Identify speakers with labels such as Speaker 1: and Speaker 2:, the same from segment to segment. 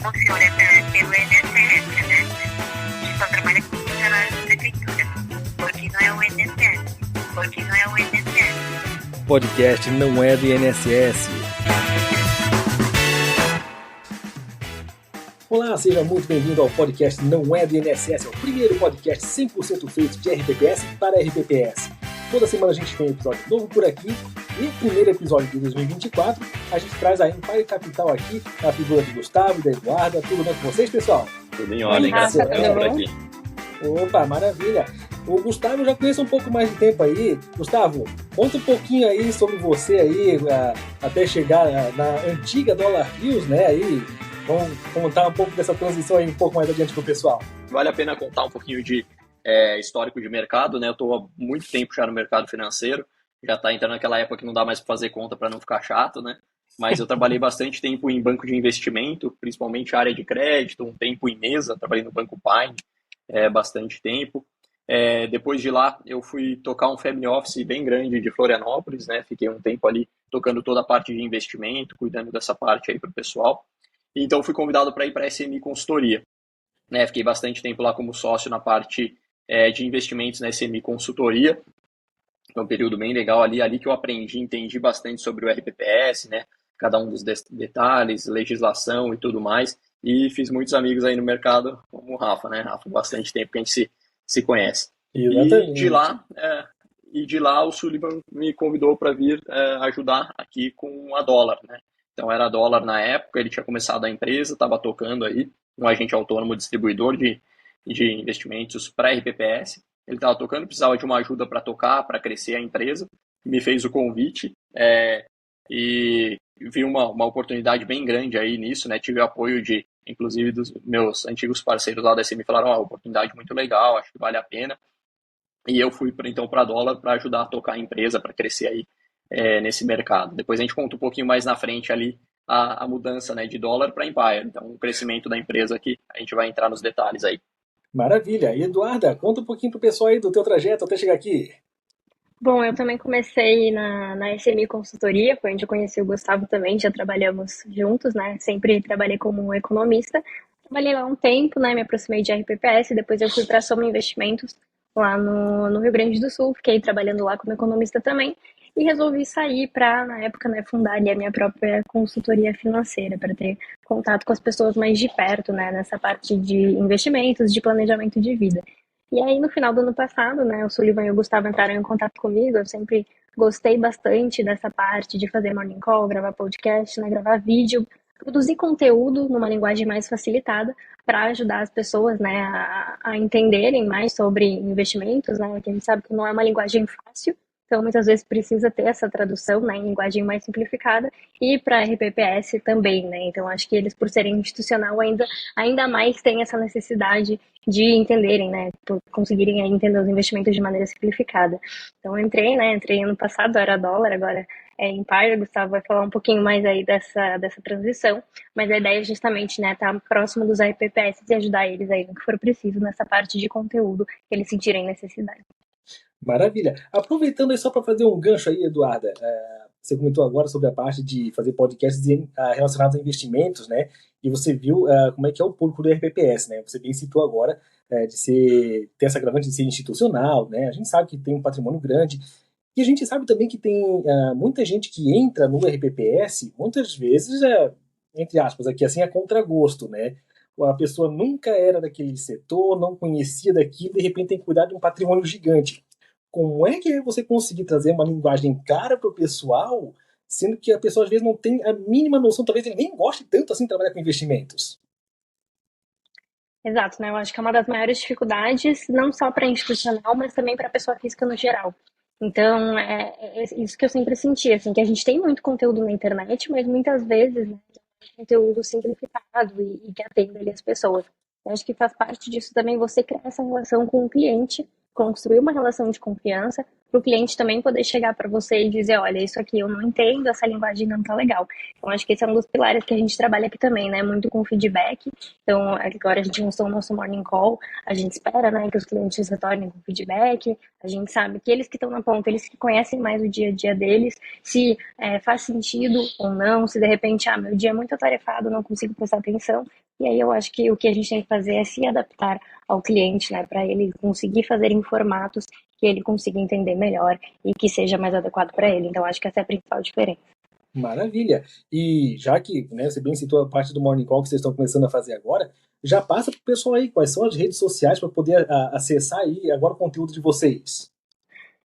Speaker 1: funciona pelo INSS, né? A gente só trabalha com funcionários da prefeitura, porque não é o INSS. Porque não é o INSS.
Speaker 2: Podcast não é do INSS. Olá, seja muito bem-vindo ao podcast Não é do INSS, é o primeiro podcast 100% feito de RPPS para RPPS. Toda semana a gente tem um episódio novo por aqui e o primeiro episódio de 2024 a gente traz a Empire Capital aqui, a figura do Gustavo e da Eduarda. Tudo bem com vocês, pessoal?
Speaker 3: Tudo em ordem, graças a Deus por aqui.
Speaker 2: Opa, maravilha! O Gustavo eu já conheço um pouco mais de tempo aí. Gustavo, conta um pouquinho aí sobre você aí, até chegar na antiga Dollar News, né? Aí, vamos contar um pouco dessa transição aí um pouco mais adiante pro pessoal.
Speaker 3: Vale a pena contar um pouquinho de histórico de mercado, né? Eu estou há muito tempo já no mercado financeiro, já está entrando naquela época que não dá mais para fazer conta para não ficar chato, né? Mas eu trabalhei bastante tempo em banco de investimento, principalmente área de crédito, um tempo em mesa, trabalhei no Banco Pine, bastante tempo. Depois de lá, eu fui tocar um family office bem grande de Florianópolis, né? Fiquei um tempo ali tocando toda a parte de investimento, cuidando dessa parte aí para o pessoal. Então, fui convidado para ir para a SMI Consultoria, né? Fiquei bastante tempo lá como sócio na parte de investimentos na SMI Consultoria. Foi um período bem legal ali que eu entendi bastante sobre o RPPS, né? Cada um dos detalhes, legislação e tudo mais. E fiz muitos amigos aí no mercado, como o Rafa, né? Rafa, bastante tempo que a gente se conhece. E de lá o Sullivan me convidou para vir ajudar aqui com a Dollar, né? Então era a Dollar na época, ele tinha começado a empresa, estava tocando aí, um agente autônomo distribuidor de investimentos para RPPS. Ele estava tocando, precisava de uma ajuda para tocar, para crescer a empresa. Me fez o convite e vi uma oportunidade bem grande aí nisso, né? Tive apoio inclusive, dos meus antigos parceiros lá da SMI, falaram, oportunidade muito legal, acho que vale a pena. E eu fui então para a Dollar para ajudar a tocar a empresa, para crescer aí nesse mercado. Depois a gente conta um pouquinho mais na frente ali a mudança, né, de Dollar para Empire. Então, o crescimento da empresa aqui, a gente vai entrar nos detalhes aí.
Speaker 2: Maravilha. E Eduarda, conta um pouquinho pro pessoal aí do teu trajeto até chegar aqui.
Speaker 4: Bom, eu também comecei na SMI Consultoria, foi onde eu conheci o Gustavo também, já trabalhamos juntos, né? Sempre trabalhei como economista. Trabalhei lá um tempo, né? Me aproximei de RPPS, depois eu fui para a Soma Investimentos, lá no Rio Grande do Sul, fiquei trabalhando lá como economista também, e resolvi sair para, na época, né, fundar ali a minha própria consultoria financeira, para ter contato com as pessoas mais de perto, né? Nessa parte de investimentos, de planejamento de vida. E aí, no final do ano passado, né, o Sullivan e o Gustavo entraram em contato comigo. Eu sempre gostei bastante dessa parte de fazer morning call, gravar podcast, né, gravar vídeo, produzir conteúdo numa linguagem mais facilitada para ajudar as pessoas, né, a entenderem mais sobre investimentos, né, que a gente sabe que não é uma linguagem fácil. Então, muitas vezes precisa ter essa tradução, né, em linguagem mais simplificada, e para RPPS também, né. Então, acho que eles, por serem institucional, ainda mais têm essa necessidade de entenderem, né, por conseguirem entender os investimentos de maneira simplificada. Então, eu entrei ano passado, era Dollar, agora é Empire. O Gustavo vai falar um pouquinho mais aí dessa transição, mas a ideia é justamente, né, estar próximo dos RPPS e ajudar eles aí no que for preciso nessa parte de conteúdo que eles sentirem necessidade.
Speaker 2: Maravilha. Aproveitando aí só para fazer um gancho aí, Eduarda, você comentou agora sobre a parte de fazer podcasts relacionados a investimentos, né? E você viu como é que é o público do RPPS, né? Você bem citou agora ter essa agravante de ser institucional, né? A gente sabe que tem um patrimônio grande e a gente sabe também que tem muita gente que entra no RPPS, muitas vezes, entre aspas, aqui assim, a contragosto, né? A pessoa nunca era daquele setor, não conhecia daquilo, de repente tem que cuidar de um patrimônio gigante. Como é que é você conseguir trazer uma linguagem clara para o pessoal, sendo que a pessoa às vezes não tem a mínima noção, talvez ele nem goste tanto assim de trabalhar com investimentos?
Speaker 4: Exato, né? Eu acho que é uma das maiores dificuldades, não só para institucional, mas também para a pessoa física no geral. Então, é isso que eu sempre senti, assim, que a gente tem muito conteúdo na internet, mas muitas vezes, né, é conteúdo simplificado e que atende ali as pessoas. Eu acho que faz parte disso também você criar essa relação com o cliente, construir uma relação de confiança, para o cliente também poder chegar para você e dizer, olha, isso aqui eu não entendo, essa linguagem não tá legal. Então, acho que esse é um dos pilares que a gente trabalha aqui também, né? Muito com feedback. Então, agora a gente lançou o nosso Morning Call, a gente espera, né, que os clientes retornem com feedback, a gente sabe que eles que estão na ponta, eles que conhecem mais o dia a dia deles, se faz sentido ou não, se de repente, meu dia é muito atarefado, não consigo prestar atenção, e aí eu acho que o que a gente tem que fazer é se adaptar ao cliente, né, para ele conseguir fazer em formatos que ele consiga entender melhor e que seja mais adequado para ele. Então, acho que essa é a principal diferença.
Speaker 2: Maravilha! E já que, né, você bem citou a parte do Morning Call que vocês estão começando a fazer agora, já passa para o pessoal aí quais são as redes sociais para poder acessar aí agora o conteúdo de vocês.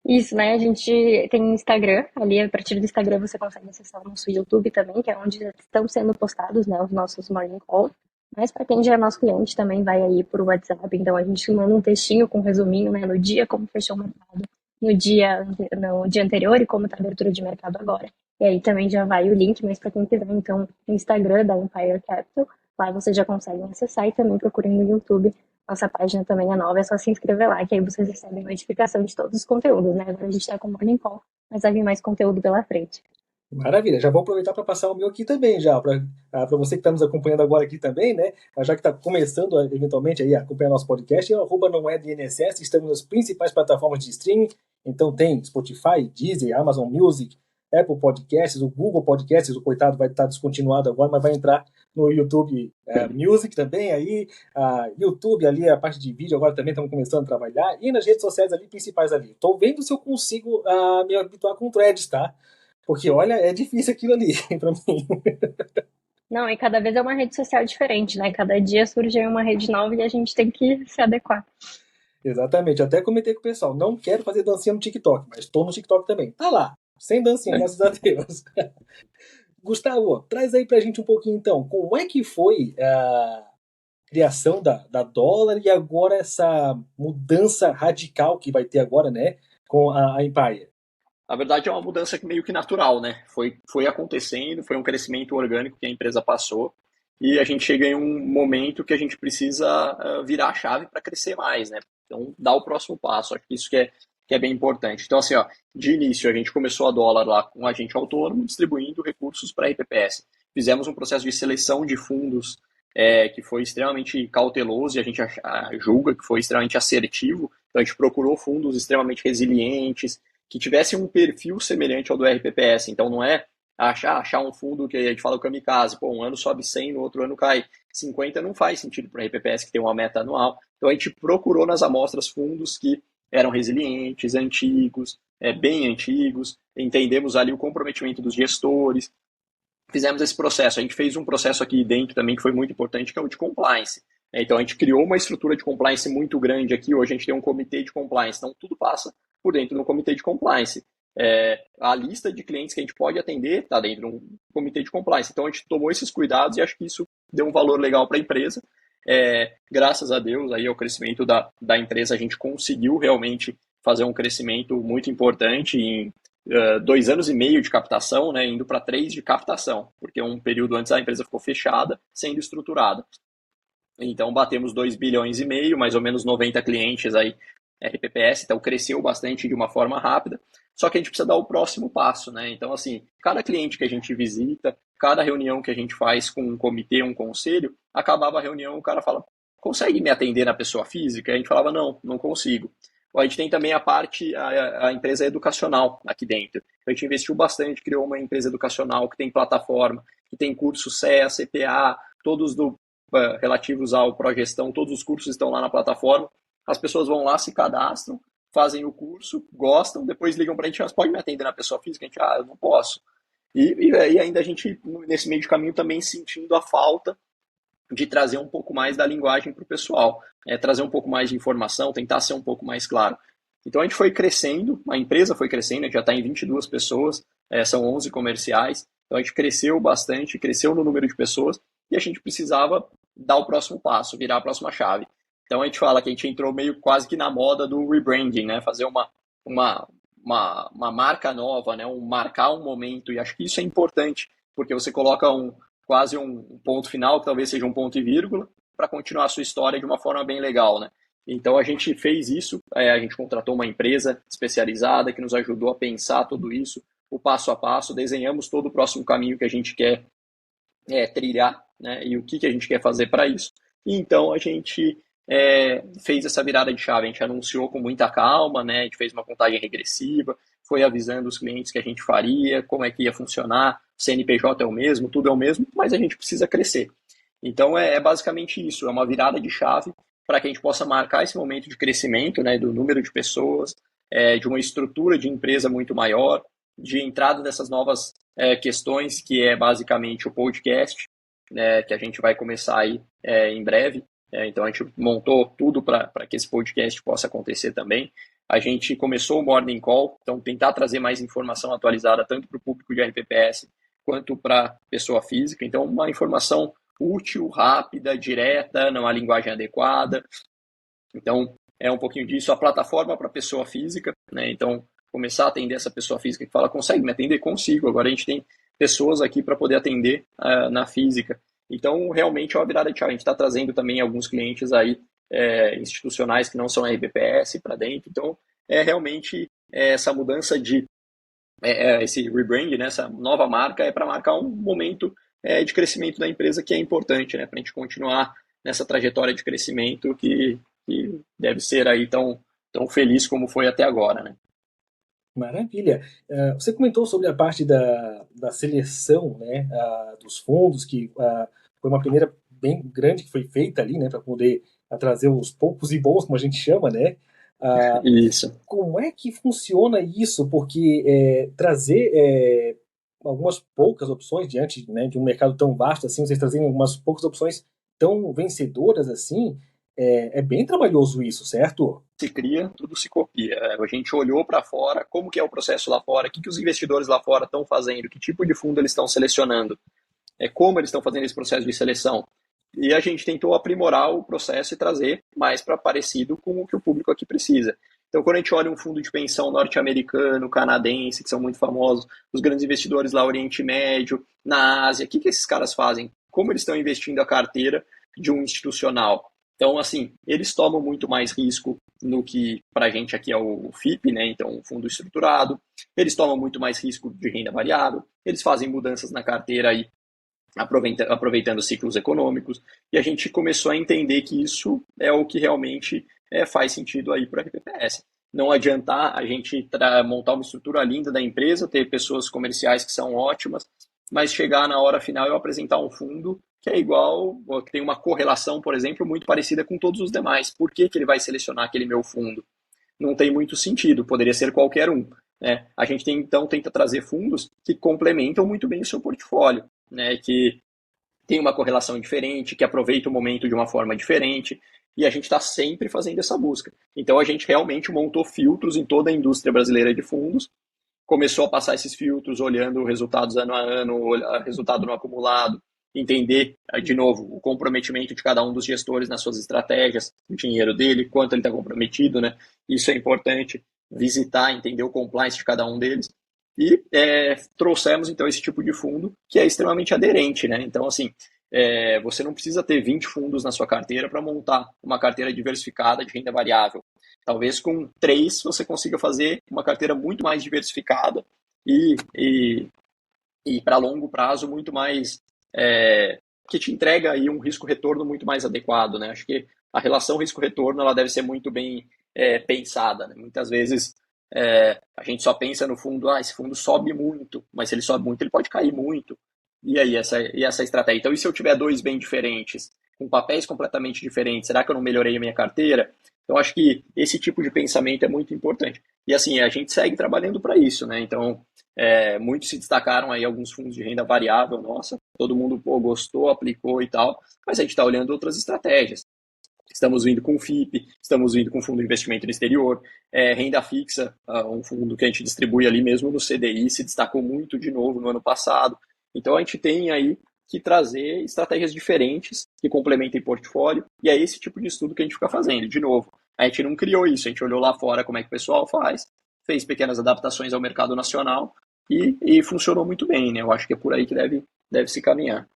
Speaker 4: Isso, né? A gente tem Instagram, ali a partir do Instagram você consegue acessar o nosso YouTube também, que é onde estão sendo postados, né, os nossos Morning Calls. Mas para quem já é nosso cliente também vai aí por WhatsApp, então a gente manda um textinho com um resuminho, né, no dia como fechou o mercado, no dia anterior e como está a abertura de mercado agora. E aí também já vai o link, mas para quem quiser, então, o Instagram da Empire Capital, lá você já consegue acessar e também procurem no YouTube. Nossa página também é nova, é só se inscrever lá, que aí vocês recebem notificação de todos os conteúdos, né? Agora a gente está com o Morning Call, mas vai vir mais conteúdo pela frente.
Speaker 2: Maravilha, já vou aproveitar para passar o meu aqui também já, para você que está nos acompanhando agora aqui também, né, já que está começando eventualmente aí a acompanhar nosso podcast, não é de INSS, estamos nas principais plataformas de streaming, então tem Spotify, Deezer, Amazon Music, Apple Podcasts, o Google Podcasts, o coitado vai estar descontinuado agora, mas vai entrar no YouTube Music também, aí, YouTube ali, a parte de vídeo agora também estamos começando a trabalhar, e nas redes sociais ali, principais ali. Estou vendo se eu consigo me habituar com threads, tá? Porque, olha, é difícil aquilo ali para mim.
Speaker 4: Não, e cada vez é uma rede social diferente, né? Cada dia surge uma rede nova e a gente tem que se adequar.
Speaker 2: Exatamente. Até comentei com o pessoal, não quero fazer dancinha no TikTok, mas estou no TikTok também. Tá lá, sem dancinha, graças a Deus. Gustavo, traz aí pra gente um pouquinho então, como é que foi a criação da Dólar e agora essa mudança radical que vai ter agora, né, com a Empire?
Speaker 3: Na verdade, é uma mudança meio que natural, né? Foi acontecendo, foi um crescimento orgânico que a empresa passou e a gente chega em um momento que a gente precisa virar a chave para crescer mais, né? Então, dar o próximo passo. Acho que isso que é bem importante. Então, assim, de início, a gente começou a Dólar lá com um agente autônomo, distribuindo recursos para a RPPS. Fizemos um processo de seleção de fundos que foi extremamente cauteloso e a gente julga que foi extremamente assertivo. Então, a gente procurou fundos extremamente resilientes, que tivesse um perfil semelhante ao do RPPS. Então, não é achar um fundo que a gente fala o kamikaze, um ano sobe 100, no outro ano cai 50, não faz sentido para a RPPS que tem uma meta anual. Então, a gente procurou nas amostras fundos que eram resilientes, antigos, bem antigos, entendemos ali o comprometimento dos gestores, fizemos esse processo. A gente fez um processo aqui dentro também que foi muito importante, que é o de compliance. Então, a gente criou uma estrutura de compliance muito grande aqui. Hoje a gente tem um comitê de compliance, então tudo passa por dentro de um comitê de compliance. A lista de clientes que a gente pode atender está dentro de um comitê de compliance. Então, a gente tomou esses cuidados e acho que isso deu um valor legal para a empresa. Graças a Deus, aí ao crescimento da empresa, a gente conseguiu realmente fazer um crescimento muito importante em 2 anos e meio de captação, né, indo para 3 de captação, porque um período antes a empresa ficou fechada, sendo estruturada. Então, batemos 2 bilhões e meio, mais ou menos 90 clientes aí, RPPS, então cresceu bastante de uma forma rápida, só que a gente precisa dar o próximo passo, né? Então, assim, cada cliente que a gente visita, cada reunião que a gente faz com um comitê, um conselho, acabava a reunião, o cara fala, consegue me atender na pessoa física? A gente falava, não consigo. A gente tem também a empresa educacional aqui dentro. A gente investiu bastante, criou uma empresa educacional que tem plataforma, que tem curso CEA, CPA, todos relativos ao Progestão, todos os cursos estão lá na plataforma. As pessoas vão lá, se cadastram, fazem o curso, gostam, depois ligam para a gente, mas pode me atender na pessoa física? A gente, eu não posso. E ainda a gente, nesse meio de caminho, também sentindo a falta de trazer um pouco mais da linguagem para o pessoal, trazer um pouco mais de informação, tentar ser um pouco mais claro. Então a gente foi crescendo, a empresa foi crescendo, a gente já está em 22 pessoas, são 11 comerciais, então a gente cresceu bastante, cresceu no número de pessoas e a gente precisava dar o próximo passo, virar a próxima chave. Então a gente fala que a gente entrou meio quase que na moda do rebranding, né? Fazer uma marca nova, né? Marcar um momento, e acho que isso é importante, porque você coloca quase um ponto final, que talvez seja um ponto e vírgula, para continuar a sua história de uma forma bem legal, né? Então a gente fez isso, a gente contratou uma empresa especializada que nos ajudou a pensar tudo isso, o passo a passo, desenhamos todo o próximo caminho que a gente quer trilhar, né, e o que a gente quer fazer para isso. E então a gente fez essa virada de chave, a gente anunciou com muita calma, né, a gente fez uma contagem regressiva, foi avisando os clientes que a gente faria, como é que ia funcionar, o CNPJ é o mesmo, tudo é o mesmo, mas a gente precisa crescer. Então é basicamente isso, é uma virada de chave para que a gente possa marcar esse momento de crescimento, né, do número de pessoas, de uma estrutura de empresa muito maior, de entrada dessas novas questões, que é basicamente o podcast, né, que a gente vai começar aí em breve. Então a gente montou tudo para que esse podcast possa acontecer também. A gente começou o Morning Call, então tentar trazer mais informação atualizada tanto para o público de RPPS quanto para a pessoa física. Então uma informação útil, rápida, direta, numa linguagem adequada. Então é um pouquinho disso. A plataforma para a pessoa física, né? Então começar a atender essa pessoa física que fala, consegue me atender? Consigo. Agora a gente tem pessoas aqui para poder atender na física. Então, realmente é uma virada de chave. A gente está trazendo também alguns clientes aí institucionais que não são RBPS para dentro. Então, realmente essa mudança de esse rebrand, né, essa nova marca é para marcar um momento de crescimento da empresa que é importante, né, para a gente continuar nessa trajetória de crescimento que deve ser aí tão feliz como foi até agora, né?
Speaker 2: Maravilha. Você comentou sobre a parte da seleção, né, dos fundos, que foi uma peneira bem grande que foi feita ali, né, para poder trazer os poucos e bons, como a gente chama, né?
Speaker 3: Isso.
Speaker 2: Como é que funciona isso? Porque trazer algumas poucas opções diante, né, de um mercado tão vasto assim, vocês trazerem algumas poucas opções tão vencedoras assim, é bem trabalhoso isso, certo?
Speaker 3: Se cria, tudo se copia. A gente olhou para fora, como que é o processo lá fora, o que os investidores lá fora estão fazendo, que tipo de fundo eles estão selecionando, como eles estão fazendo esse processo de seleção. E a gente tentou aprimorar o processo e trazer mais para parecido com o que o público aqui precisa. Então, quando a gente olha um fundo de pensão norte-americano, canadense, que são muito famosos, os grandes investidores lá Oriente Médio, na Ásia, o que esses caras fazem? Como eles estão investindo a carteira de um institucional? Então, assim, eles tomam muito mais risco no que para a gente aqui é o FIP, né? Então, o fundo estruturado. Eles tomam muito mais risco de renda variável. Eles fazem mudanças na carteira aí, aproveitando ciclos econômicos. E a gente começou a entender que isso é o que realmente faz sentido aí para a RPPS. Não adiantar a gente montar uma estrutura linda da empresa, ter pessoas comerciais que são ótimas, mas chegar na hora final e apresentar um fundo que é igual, que tem uma correlação, por exemplo, muito parecida com todos os demais. Por que ele vai selecionar aquele meu fundo? Não tem muito sentido, poderia ser qualquer um. Né? A gente tenta trazer fundos que complementam muito bem o seu portfólio, né? Que tem uma correlação diferente, que aproveita o momento de uma forma diferente, e a gente está sempre fazendo essa busca. Então a gente realmente montou filtros em toda a indústria brasileira de fundos, começou a passar esses filtros olhando resultados ano a ano, resultado no acumulado, entender, de novo, o comprometimento de cada um dos gestores nas suas estratégias, o dinheiro dele, quanto ele está comprometido, né? Isso é importante, visitar, entender o compliance de cada um deles. E trouxemos, então, esse tipo de fundo que é extremamente aderente, né? Então, assim, você não precisa ter 20 fundos na sua carteira para montar uma carteira diversificada de renda variável. Talvez com 3 você consiga fazer uma carteira muito mais diversificada e para longo prazo muito mais que te entrega aí um risco-retorno muito mais adequado, né? Acho que a relação risco-retorno ela deve ser muito bem pensada, né? Muitas vezes a gente só pensa no fundo, esse fundo sobe muito, mas se ele sobe muito, ele pode cair muito. E aí, essa estratégia? Então, e se eu tiver 2 bem diferentes, com papéis completamente diferentes, será que eu não melhorei a minha carteira? Então, acho que esse tipo de pensamento é muito importante. E assim, a gente segue trabalhando para isso, né? Então, muitos se destacaram aí alguns fundos de renda variável, nossa, todo mundo gostou, aplicou e tal, mas a gente está olhando outras estratégias. Estamos vindo com FIP, estamos vindo com fundo de investimento no exterior, renda fixa, um fundo que a gente distribui ali mesmo no CDI, se destacou muito de novo no ano passado. Então a gente tem aí que trazer estratégias diferentes que complementem portfólio, e é esse tipo de estudo que a gente fica fazendo. De novo, a gente não criou isso, a gente olhou lá fora como é que o pessoal faz, fez pequenas adaptações ao mercado nacional e funcionou muito bem, né? Eu acho que é por aí que deve se caminhar.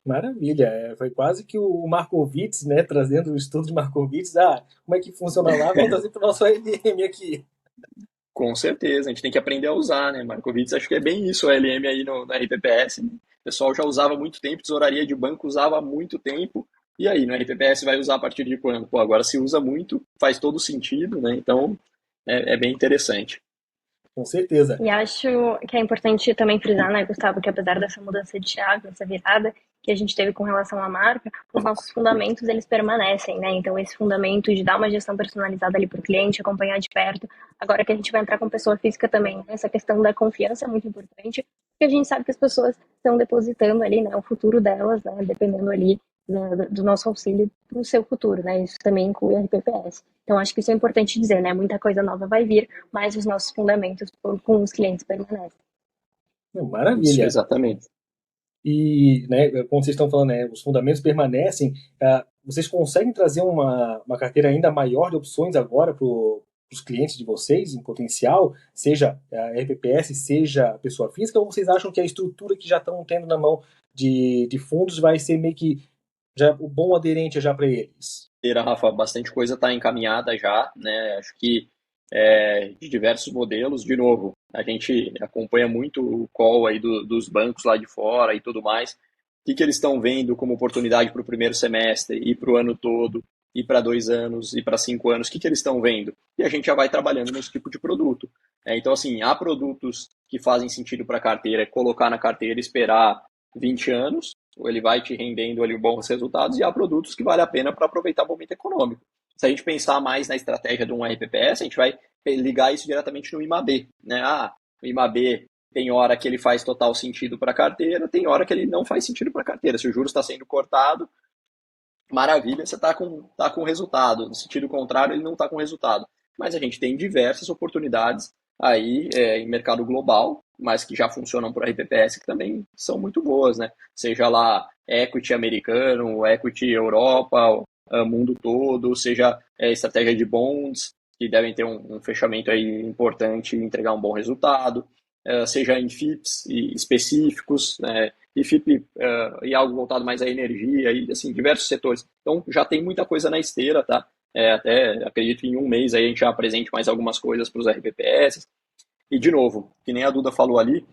Speaker 2: Maravilha. Foi quase que o Markowitz, né, trazendo o estudo de Markowitz. Ah, como é que funciona lá? Vamos trazer para o nosso ALM aqui.
Speaker 3: Com certeza, a gente tem que aprender a usar, né? Markowitz, acho que é bem isso, o LM aí no RPPS, né? O pessoal já usava há muito tempo, tesouraria de banco usava há muito tempo, e aí, no RPPS vai usar a partir de quando? Pô, agora se usa muito, faz todo sentido, né? Então, é bem interessante.
Speaker 2: Com certeza.
Speaker 4: E acho que é importante também frisar, né, Gustavo, que apesar dessa mudança de chave, dessa virada que a gente teve com relação à marca, os nossos fundamentos, eles permanecem, né? Então, esse fundamento de dar uma gestão personalizada ali para o cliente, acompanhar de perto. Agora que a gente vai entrar com pessoa física também, né? Essa questão da confiança é muito importante, porque a gente sabe que as pessoas estão depositando ali, né, o futuro delas, né, dependendo ali do nosso auxílio para o seu futuro, né? Isso também inclui a RPPS. Então, acho que isso é importante dizer, né? Muita coisa nova vai vir, mas os nossos fundamentos com os clientes permanecem.
Speaker 3: Isso,
Speaker 2: Maravilha.
Speaker 3: exatamente.
Speaker 2: E, né, como vocês estão falando, né, os fundamentos permanecem. Vocês conseguem trazer uma carteira ainda maior de opções agora para os clientes de vocês, em potencial, seja a RPPS, seja a pessoa física, ou vocês acham que a estrutura que já estão tendo na mão de fundos vai ser meio que já o bom aderente já para eles?
Speaker 3: Rafa, bastante coisa está encaminhada já, né? Acho que de diversos modelos, de novo, a gente acompanha muito o call aí dos bancos lá de fora e tudo mais. O que eles estão vendo como oportunidade para o primeiro semestre e para o ano todo, e para 2 anos, e para 5 anos, o que eles estão vendo? E a gente já vai trabalhando nesse tipo de produto. Então, assim, há produtos que fazem sentido para a carteira, colocar na carteira e esperar 20 anos, ou ele vai te rendendo ali bons resultados, e há produtos que vale a pena para aproveitar o momento econômico. Se a gente pensar mais na estratégia de um RPPS, a gente vai ligar isso diretamente no IMAB, né? O IMAB tem hora que ele faz total sentido para a carteira, tem hora que ele não faz sentido para a carteira. Se o juros está sendo cortado, maravilha, você está com resultado. No sentido contrário, ele não está com resultado. Mas a gente tem diversas oportunidades aí em mercado global, mas que já funcionam por RPPS, que também são muito boas, né? Seja lá equity americano, equity Europa, mundo todo, seja estratégia de bonds, que devem ter um fechamento aí importante e entregar um bom resultado, seja em FIPs específicos, e FIP e algo voltado mais à energia, e assim, diversos setores. Então, já tem muita coisa na esteira, tá? Até acredito que em um mês aí a gente já apresente mais algumas coisas para os RPPS. E, de novo, que nem a Duda falou ali,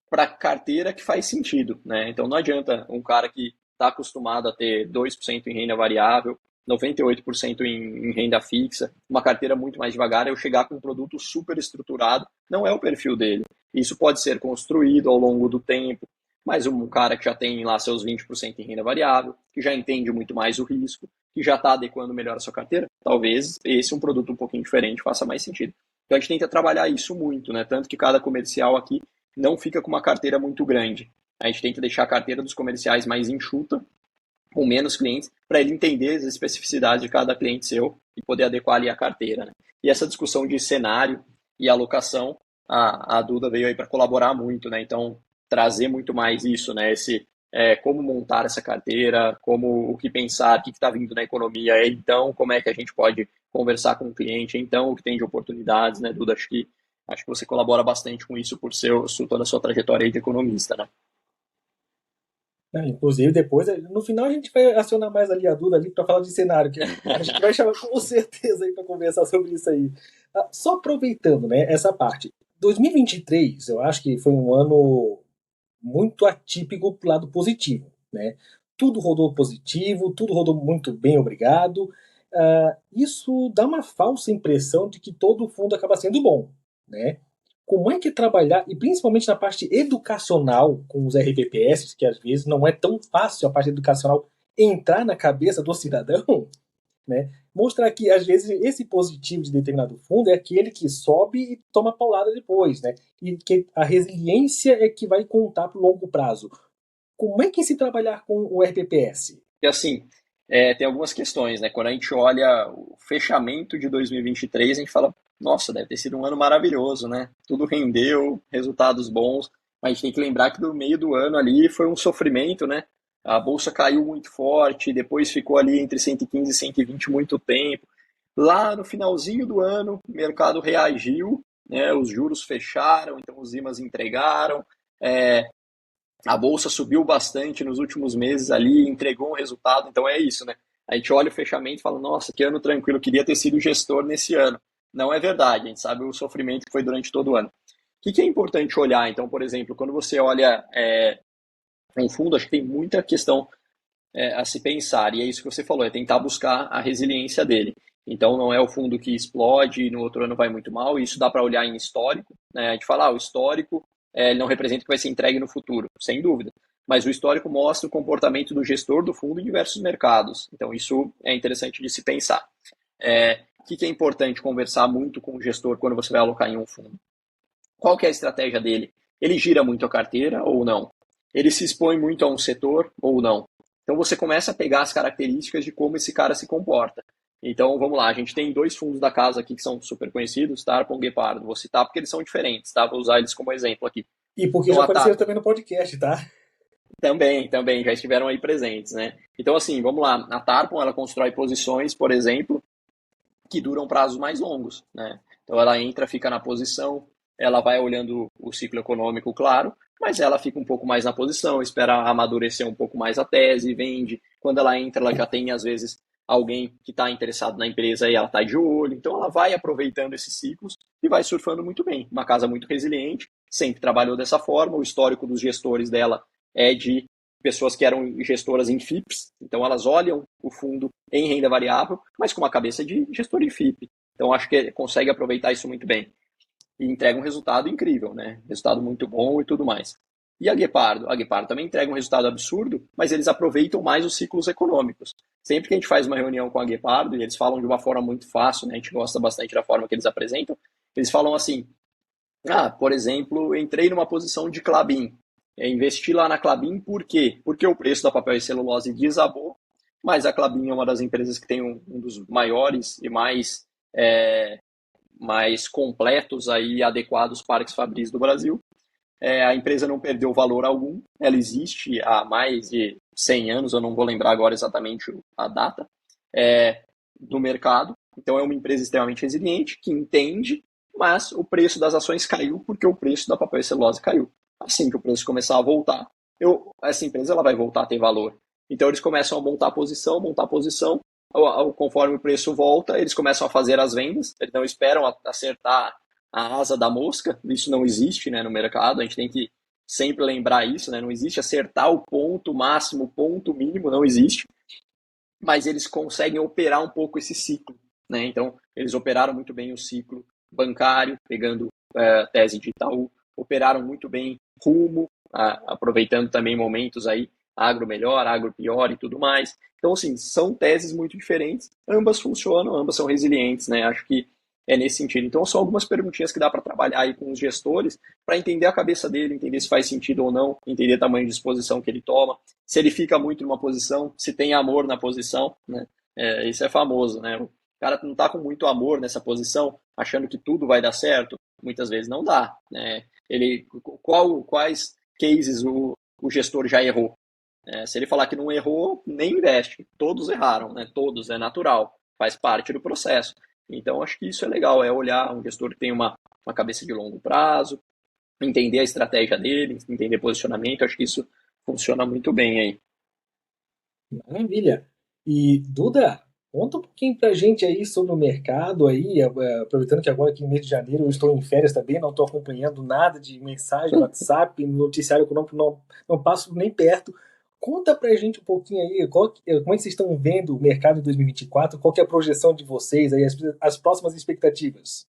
Speaker 3: para carteira que faz sentido, né? Então, não adianta um cara que está acostumado a ter 2% em renda variável, 98% em renda fixa, uma carteira muito mais devagar, eu chegar com um produto super estruturado, não é o perfil dele. Isso pode ser construído ao longo do tempo, mas um cara que já tem lá seus 20% em renda variável, que já entende muito mais o risco, que já está adequando melhor a sua carteira, talvez esse um produto um pouquinho diferente faça mais sentido. Então a gente tenta trabalhar isso muito, né? Tanto que cada comercial aqui não fica com uma carteira muito grande. A gente tenta deixar a carteira dos comerciais mais enxuta, com menos clientes, para ele entender as especificidades de cada cliente seu e poder adequar ali a carteira, né? E essa discussão de cenário e alocação, a Duda veio aí para colaborar muito, né? Então, trazer muito mais isso, né? Como montar essa carteira, o que pensar, o que está vindo na economia, então, como é que a gente pode conversar com o cliente, então, o que tem de oportunidades, né, Duda? Acho que você colabora bastante com isso por toda a sua trajetória aí de economista, né?
Speaker 2: Inclusive, depois, no final, a gente vai acionar mais ali a Duda ali para falar de cenário, que a gente vai chamar com certeza aí para conversar sobre isso aí. Só aproveitando, né, essa parte. 2023, eu acho que foi um ano muito atípico pro lado positivo, né? Tudo rodou positivo, tudo rodou muito bem, obrigado. Isso dá uma falsa impressão de que todo fundo acaba sendo bom, né? Como é que trabalhar, e principalmente na parte educacional com os RPPS, que às vezes não é tão fácil a parte educacional entrar na cabeça do cidadão, né? Mostrar que às vezes esse positivo de determinado fundo é aquele que sobe e toma paulada depois, né? E que a resiliência é que vai contar para o longo prazo. Como é que se trabalhar com o RPPS?
Speaker 3: E assim, tem algumas questões, né? Quando a gente olha o fechamento de 2023, a gente fala, nossa, deve ter sido um ano maravilhoso, né? Tudo rendeu, resultados bons, mas a gente tem que lembrar que no meio do ano ali foi um sofrimento, né? A bolsa caiu muito forte, depois ficou ali entre 115 e 120 muito tempo. Lá no finalzinho do ano, o mercado reagiu, né? Os juros fecharam, então os IMAs entregaram, A bolsa subiu bastante nos últimos meses ali, entregou um resultado, então é isso, né? A gente olha o fechamento e fala, nossa, que ano tranquilo, queria ter sido gestor nesse ano. Não é verdade, a gente sabe o sofrimento que foi durante todo o ano. O que é importante olhar? Então, por exemplo, quando você olha um fundo, acho que tem muita questão a se pensar, e é isso que você falou, é tentar buscar a resiliência dele. Então, não é o fundo que explode e no outro ano vai muito mal, e isso dá para olhar em histórico, né? A gente fala, o histórico ele não representa o que vai ser entregue no futuro, sem dúvida, mas o histórico mostra o comportamento do gestor do fundo em diversos mercados, então isso é interessante de se pensar. O que é importante conversar muito com o gestor quando você vai alocar em um fundo? Qual que é a estratégia dele? Ele gira muito a carteira ou não? Ele se expõe muito a um setor ou não? Então você começa a pegar as características de como esse cara se comporta. Então vamos lá, a gente tem 2 fundos da casa aqui que são super conhecidos, Tarpon e Guepardo. Vou citar porque eles são diferentes, tá? Vou usar eles como exemplo aqui.
Speaker 2: E porque
Speaker 3: Então,
Speaker 2: já apareceram também no podcast, tá?
Speaker 3: Também, já estiveram aí presentes, né? Então assim, vamos lá, a Tarpon ela constrói posições, por exemplo, que duram prazos mais longos, né? Então ela entra, fica na posição, ela vai olhando o ciclo econômico, claro, mas ela fica um pouco mais na posição, espera amadurecer um pouco mais a tese, vende. Quando ela entra, ela já tem, às vezes, alguém que está interessado na empresa e ela está de olho. Então ela vai aproveitando esses ciclos e vai surfando muito bem. Uma casa muito resiliente, sempre trabalhou dessa forma, o histórico dos gestores dela é de pessoas que eram gestoras em FIPs, então elas olham o fundo em renda variável, mas com uma cabeça de gestor em FIP. Então acho que consegue aproveitar isso muito bem. E entrega um resultado incrível, né? Resultado muito bom e tudo mais. E a Guepardo? A Guepardo também entrega um resultado absurdo, mas eles aproveitam mais os ciclos econômicos. Sempre que a gente faz uma reunião com a Guepardo, e eles falam de uma forma muito fácil, né? A gente gosta bastante da forma que eles apresentam, eles falam assim, por exemplo, entrei numa posição de Klabin, investi lá na Klabin, por quê? Porque o preço da papel e celulose desabou, mas a Klabin é uma das empresas que tem um dos maiores e mais completos e adequados parques fabris do Brasil. A empresa não perdeu valor algum, ela existe há mais de 100 anos, eu não vou lembrar agora exatamente a data, do mercado. Então é uma empresa extremamente resiliente, que entende, mas o preço das ações caiu porque o preço da papel e celulose caiu. Assim que o preço começar a voltar, essa empresa ela vai voltar a ter valor. Então eles começam a montar posição, conforme o preço volta, eles começam a fazer as vendas, eles não esperam acertar a asa da mosca, isso não existe, né, no mercado, a gente tem que sempre lembrar isso, né, não existe acertar o ponto máximo, o ponto mínimo, não existe, mas eles conseguem operar um pouco esse ciclo, né, então eles operaram muito bem o ciclo bancário, pegando tese de Itaú, operaram muito bem Rumo, aproveitando também momentos aí, agro melhor, agro pior e tudo mais. Então, assim, são teses muito diferentes, ambas funcionam, ambas são resilientes, né? Acho que é nesse sentido. Então, são algumas perguntinhas que dá para trabalhar aí com os gestores, para entender a cabeça dele, entender se faz sentido ou não, entender o tamanho de exposição que ele toma, se ele fica muito numa posição, se tem amor na posição, né? Isso é famoso, né? O cara não está com muito amor nessa posição, achando que tudo vai dar certo, muitas vezes não dá, né? Quais cases o gestor já errou? Se ele falar que não errou, nem investe. Todos erraram, né? Todos, é natural, faz parte do processo. Então, acho que isso é legal, é olhar um gestor que tem uma cabeça de longo prazo, entender a estratégia dele, entender posicionamento, acho que isso funciona muito bem aí.
Speaker 2: Maravilha. E, Duda, conta um pouquinho pra gente aí sobre o mercado aí, aproveitando que agora aqui no mês de janeiro eu estou em férias também, não estou acompanhando nada de mensagem, WhatsApp, noticiário econômico, não passo nem perto. Conta pra gente um pouquinho aí, como é que vocês estão vendo o mercado em 2024, qual que é a projeção de vocês aí, as próximas expectativas?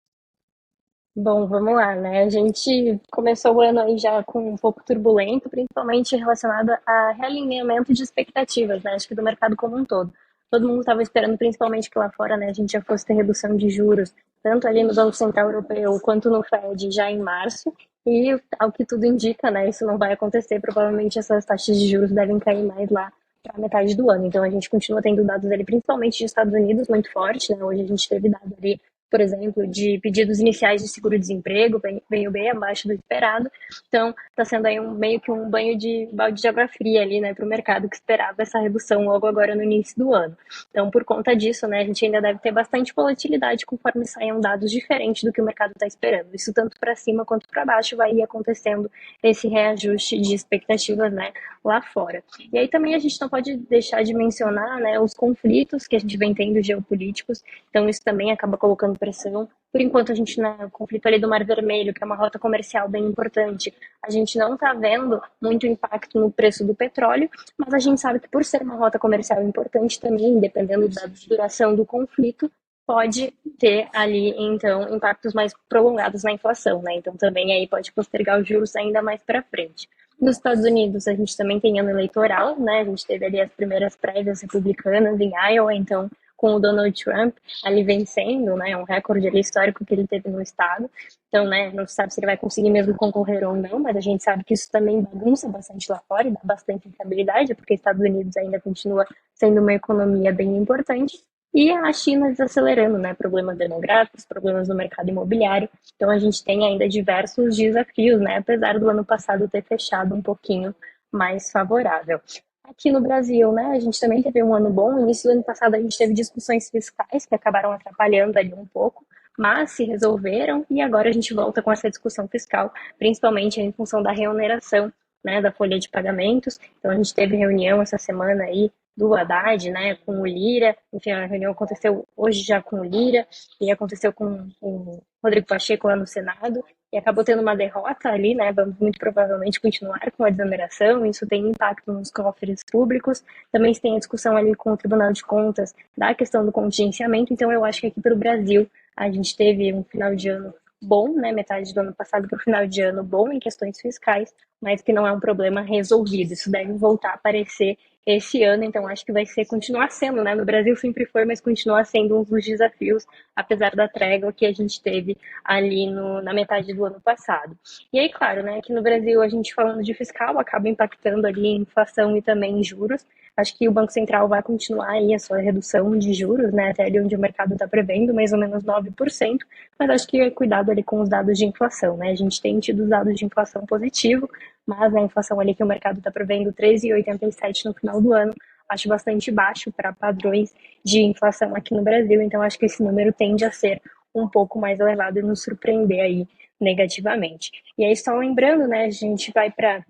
Speaker 4: Bom, vamos lá, né? A gente começou o ano aí já com um pouco turbulento, principalmente relacionado a realinhamento de expectativas, né? Acho que do mercado como um todo. Todo mundo estava esperando, principalmente que lá fora, né, a gente já fosse ter redução de juros, tanto ali no Banco Central Europeu quanto no Fed já em março. E, ao que tudo indica, né, isso não vai acontecer. Provavelmente essas taxas de juros devem cair mais lá para metade do ano. Então a gente continua tendo dados ali, principalmente dos Estados Unidos, muito forte, né? Hoje a gente teve dado ali por exemplo, de pedidos iniciais de seguro-desemprego, veio bem abaixo do esperado. Então, está sendo aí meio que um banho de balde de água fria ali, né, para o mercado que esperava essa redução logo agora no início do ano. Então, por conta disso, né, a gente ainda deve ter bastante volatilidade conforme saiam dados diferentes do que o mercado está esperando. Isso tanto para cima quanto para baixo vai ir acontecendo esse reajuste de expectativas, né, lá fora. E aí também a gente não pode deixar de mencionar, né, os conflitos que a gente vem tendo geopolíticos. Então, isso também acaba colocando pressão. Por enquanto, a gente, o conflito ali do Mar Vermelho, que é uma rota comercial bem importante, a gente não está vendo muito impacto no preço do petróleo, mas a gente sabe que por ser uma rota comercial importante também, dependendo da duração do conflito, pode ter ali, então, impactos mais prolongados na inflação, né? Então, também aí pode postergar os juros ainda mais para frente. Nos Estados Unidos, a gente também tem ano eleitoral, né? A gente teve ali as primeiras prévias republicanas em Iowa, então, com o Donald Trump ali vencendo, né? Um recorde ali histórico que ele teve no estado. Então, né, não se sabe se ele vai conseguir mesmo concorrer ou não, mas a gente sabe que isso também bagunça bastante lá fora e dá bastante instabilidade, porque Estados Unidos ainda continua sendo uma economia bem importante. E a China desacelerando, né? Problemas demográficos, problemas no mercado imobiliário. Então, a gente tem ainda diversos desafios, né? Apesar do ano passado ter fechado um pouquinho mais favorável. Aqui no Brasil, né, a gente também teve um ano bom. No início do ano passado a gente teve discussões fiscais que acabaram atrapalhando ali um pouco, mas se resolveram e agora a gente volta com essa discussão fiscal, principalmente em função da reoneração, né, da folha de pagamentos. Então a gente teve reunião essa semana aí do Haddad, né, com o Lira. Enfim, a reunião aconteceu hoje já com o Lira e aconteceu com o Rodrigo Pacheco lá no Senado. E acabou tendo uma derrota ali, né? Vamos muito provavelmente continuar com a desoneração, isso tem impacto nos cofres públicos. Também se tem a discussão ali com o Tribunal de Contas da questão do contingenciamento. Então, eu acho que aqui para o Brasil a gente teve um final de ano bom, né? Metade do ano passado para o final de ano bom em questões fiscais, mas que não é um problema resolvido. Isso deve voltar a aparecer esse ano, então acho que vai ser, continuar sendo, né? No Brasil sempre foi, mas continua sendo um dos desafios, apesar da trégua que a gente teve ali na metade do ano passado. E aí, claro, né? Aqui no Brasil, a gente falando de fiscal, acaba impactando ali em inflação e também em juros. Acho que o Banco Central vai continuar aí a sua redução de juros, né? Até ali onde o mercado está prevendo, mais ou menos 9%, mas acho que é cuidado ali com os dados de inflação, né? A gente tem tido os dados de inflação positivo, mas a inflação ali que o mercado está prevendo 13,87 no final do ano, acho bastante baixo para padrões de inflação aqui no Brasil, então acho que esse número tende a ser um pouco mais elevado e nos surpreender aí negativamente. E aí, só lembrando, né, a gente vai para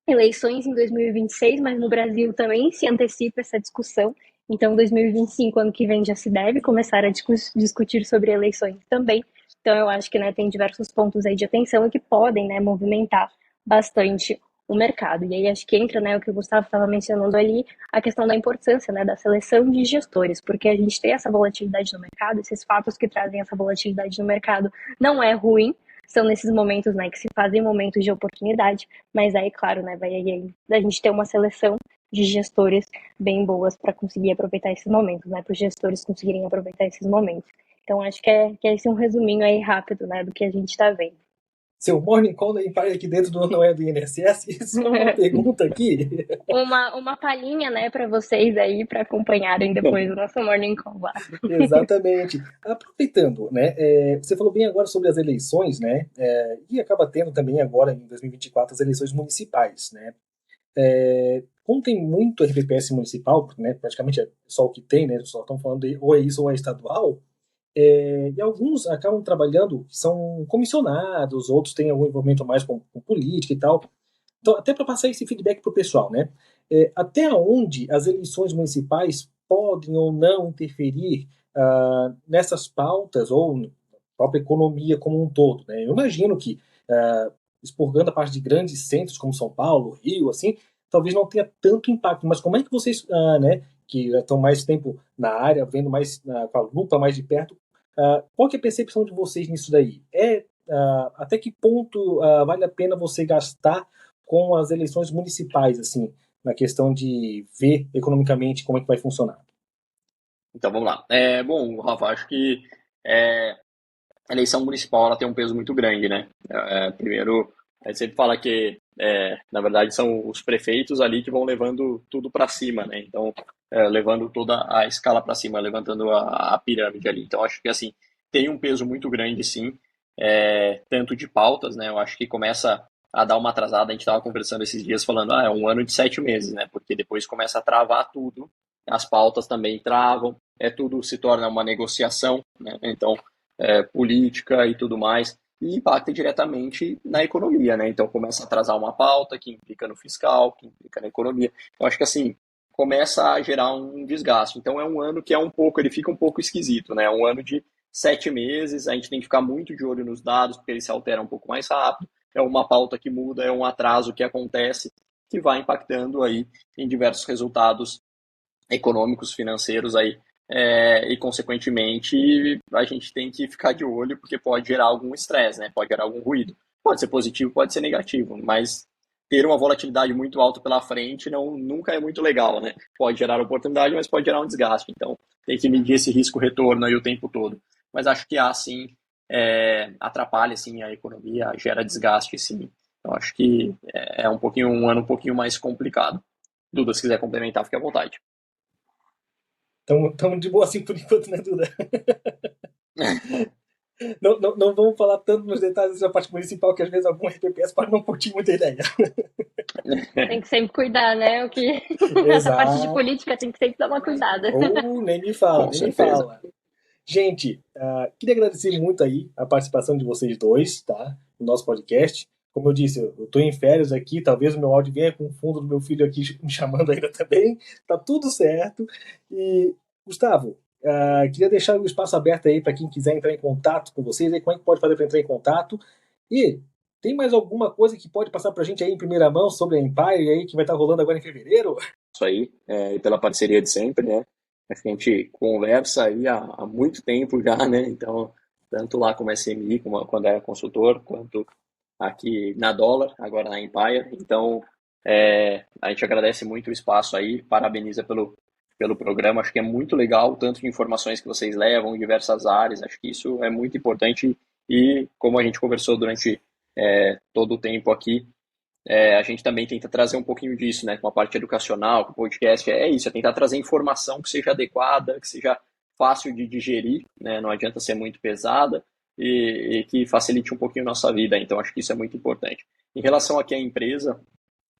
Speaker 4: eleições em 2026, mas no Brasil também se antecipa essa discussão. Então, 2025, ano que vem, já se deve começar a discutir sobre eleições também. Então, eu acho que, né, tem diversos pontos aí de atenção e que podem, né, movimentar bastante o mercado. E aí acho que entra, né, o que o Gustavo estava mencionando ali, a questão da importância, né, da seleção de gestores, porque a gente tem essa volatilidade no mercado, esses fatos que trazem essa volatilidade no mercado não é ruim, são nesses momentos, né, que se fazem momentos de oportunidade, mas aí, claro, né, vai aí a gente ter uma seleção de gestores bem boas para conseguir aproveitar esses momentos, né, para os gestores conseguirem aproveitar esses momentos. Então, acho que é esse um resuminho aí rápido, né, do que a gente está vendo.
Speaker 2: Seu morning call da Empire aqui dentro não é do INSS? Isso é uma pergunta aqui.
Speaker 4: Uma palhinha, né, para vocês aí, para acompanharem depois o nosso morning call lá.
Speaker 2: Exatamente. Aproveitando, né, você falou bem agora sobre as eleições, né, e acaba tendo também agora em 2024 as eleições municipais, né. Como tem muito RPPS municipal, né, praticamente é só o que tem, né, só estão falando de ou é isso ou é estadual, e alguns acabam trabalhando, são comissionados, outros têm algum envolvimento mais com política e tal. Então, até para passar esse feedback para o pessoal, né? Até onde as eleições municipais podem ou não interferir nessas pautas ou na própria economia como um todo, né? Eu imagino que, expurgando a parte de grandes centros como São Paulo, Rio, assim, talvez não tenha tanto impacto, mas como é que vocês, né, que já estão mais tempo na área, vendo mais com a lupa mais de perto, qual que é a percepção de vocês nisso daí? Até que ponto vale a pena você gastar com as eleições municipais, assim, na questão de ver economicamente como é que vai funcionar?
Speaker 3: Então, vamos lá. Bom, Rafa, acho que a eleição municipal ela tem um peso muito grande, né? Primeiro, a gente sempre fala que, na verdade, são os prefeitos ali que vão levando tudo para cima, né? Então, levando toda a escala para cima, levantando a pirâmide ali. Então, acho que, assim, tem um peso muito grande, sim, tanto de pautas, né? Eu acho que começa a dar uma atrasada. A gente estava conversando esses dias falando, é um ano de 7 meses, né? Porque depois começa a travar tudo, as pautas também travam, tudo se torna uma negociação, né? Então, política e tudo mais, e impacta diretamente na economia, né? Então começa a atrasar uma pauta que implica no fiscal, que implica na economia. Eu acho que assim, começa a gerar um desgaste. Então é um ano que ele fica um pouco esquisito, né? É um ano de 7 meses, a gente tem que ficar muito de olho nos dados, porque eles se alteram um pouco mais rápido, é uma pauta que muda, é um atraso que acontece, que vai impactando aí em diversos resultados econômicos, financeiros aí, e consequentemente a gente tem que ficar de olho porque pode gerar algum estresse, né? Pode gerar algum ruído. Pode ser positivo, pode ser negativo, mas ter uma volatilidade muito alta pela frente nunca é muito legal, né? Pode gerar oportunidade, mas pode gerar um desgaste. Então tem que medir esse risco-retorno aí o tempo todo. Mas acho que sim, atrapalha sim a economia, gera desgaste sim. Então acho que é um ano um pouquinho mais complicado. Duda, se quiser complementar, fique à vontade.
Speaker 2: Estamos de boa assim por enquanto, né, Duda? Não vamos falar tanto nos detalhes da parte municipal, que às vezes algum RPPS pode não curtir muita ideia.
Speaker 4: Tem que sempre cuidar, né? Essa parte de política tem que sempre dar uma cuidada.
Speaker 2: Ou nem me fala,
Speaker 3: Com
Speaker 2: nem me
Speaker 3: certeza.
Speaker 2: fala. Gente, queria agradecer muito aí a participação de vocês dois, tá? No nosso podcast. Como eu disse, eu tô em férias aqui, talvez o meu áudio venha com o fundo do meu filho aqui me chamando ainda também. Tá tudo certo. E, Gustavo, queria deixar o espaço aberto aí para quem quiser entrar em contato com vocês. Aí, como é que pode fazer para entrar em contato? E tem mais alguma coisa que pode passar pra gente aí em primeira mão sobre a Empire aí, que vai estar rolando agora em fevereiro?
Speaker 3: Isso aí, e pela parceria de sempre, né? A gente conversa aí há muito tempo já, né? Então, tanto lá como SMI, como quando era consultor, quanto aqui na Dólar, agora na Empire. Então, a gente agradece muito o espaço aí, parabeniza pelo programa. Acho que é muito legal o tanto de informações que vocês levam em diversas áreas. Acho que isso é muito importante e, como a gente conversou durante todo o tempo aqui, a gente também tenta trazer um pouquinho disso, né, com a parte educacional, com o podcast, isso, é tentar trazer informação que seja adequada, que seja fácil de digerir, né, não adianta ser muito pesada e que facilite um pouquinho a nossa vida, então acho que isso é muito importante. Em relação aqui à empresa,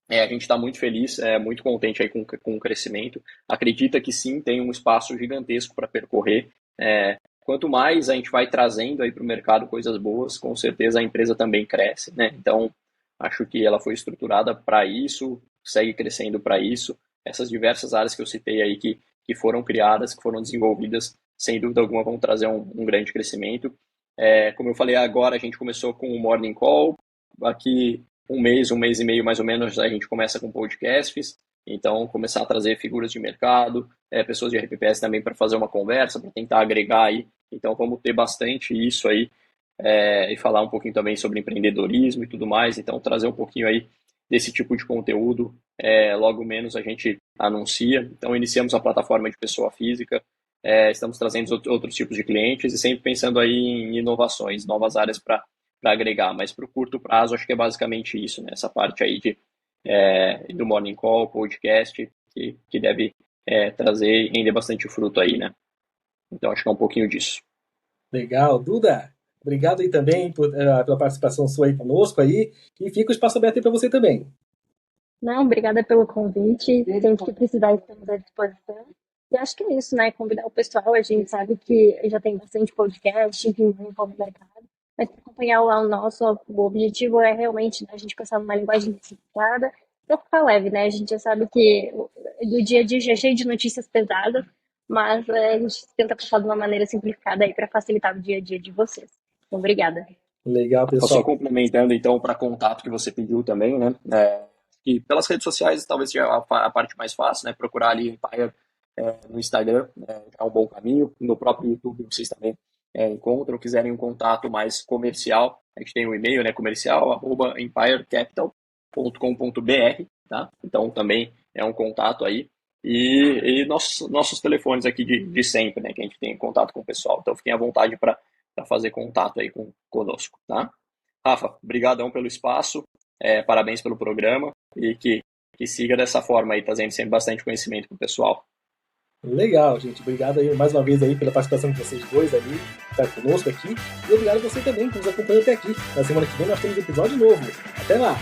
Speaker 3: a gente está muito feliz, muito contente aí com o crescimento, acredita que sim, tem um espaço gigantesco para percorrer, quanto mais a gente vai trazendo aí para o mercado coisas boas, com certeza a empresa também cresce, né, então acho que ela foi estruturada para isso, segue crescendo para isso. Essas diversas áreas que eu citei aí que foram criadas, que foram desenvolvidas, sem dúvida alguma vão trazer um grande crescimento. Como eu falei agora, a gente começou com o Morning Call. Aqui um mês e meio mais ou menos, a gente começa com podcasts. Então, começar a trazer figuras de mercado, pessoas de RPPS também para fazer uma conversa, para tentar agregar aí. Então, vamos ter bastante isso aí. E falar um pouquinho também sobre empreendedorismo e tudo mais, então trazer um pouquinho aí desse tipo de conteúdo, logo menos a gente anuncia, então iniciamos a plataforma de pessoa física, estamos trazendo outros tipos de clientes e sempre pensando aí em inovações, novas áreas para agregar, mas para o curto prazo acho que é basicamente isso, né? Essa parte aí do Morning Call, podcast, que deve trazer e render bastante fruto aí, né? Então acho que é um pouquinho disso.
Speaker 2: Legal. Duda, obrigado aí também pela participação sua aí conosco aí. E fica o espaço aberto aí para você também.
Speaker 4: Não, obrigada pelo convite. Sempre que precisar, estamos à disposição. E acho que é isso, né? Convidar o pessoal. A gente sabe que já tem bastante podcast, enfim, envolve o mercado. Mas acompanhar lá o nosso, o objetivo é realmente a gente passar numa linguagem simplificada para ficar leve, né? A gente já sabe que do dia a dia já é cheio de notícias pesadas, mas a gente tenta passar de uma maneira simplificada aí para facilitar o dia a dia de vocês. Obrigada.
Speaker 2: Legal, pessoal.
Speaker 3: Só complementando, então, para contato que você pediu também, né? E pelas redes sociais talvez seja a parte mais fácil, né? Procurar ali Empire no Instagram é um bom caminho. No próprio YouTube vocês também encontram. Quiserem um contato mais comercial, a gente tem um e-mail, né? comercial@empirecapital.com.br, tá? Então também é um contato aí. E nossos telefones aqui de sempre, né? Que a gente tem contato com o pessoal. Então fiquem à vontade para fazer contato aí conosco, tá? Rafa, brigadão pelo espaço, parabéns pelo programa e que siga dessa forma aí, trazendo sempre bastante conhecimento para o pessoal.
Speaker 2: Legal, gente. Obrigado aí mais uma vez aí pela participação de vocês dois ali, estar conosco aqui. E obrigado a você também que nos acompanhou até aqui. Na semana que vem nós temos episódio novo. Até lá!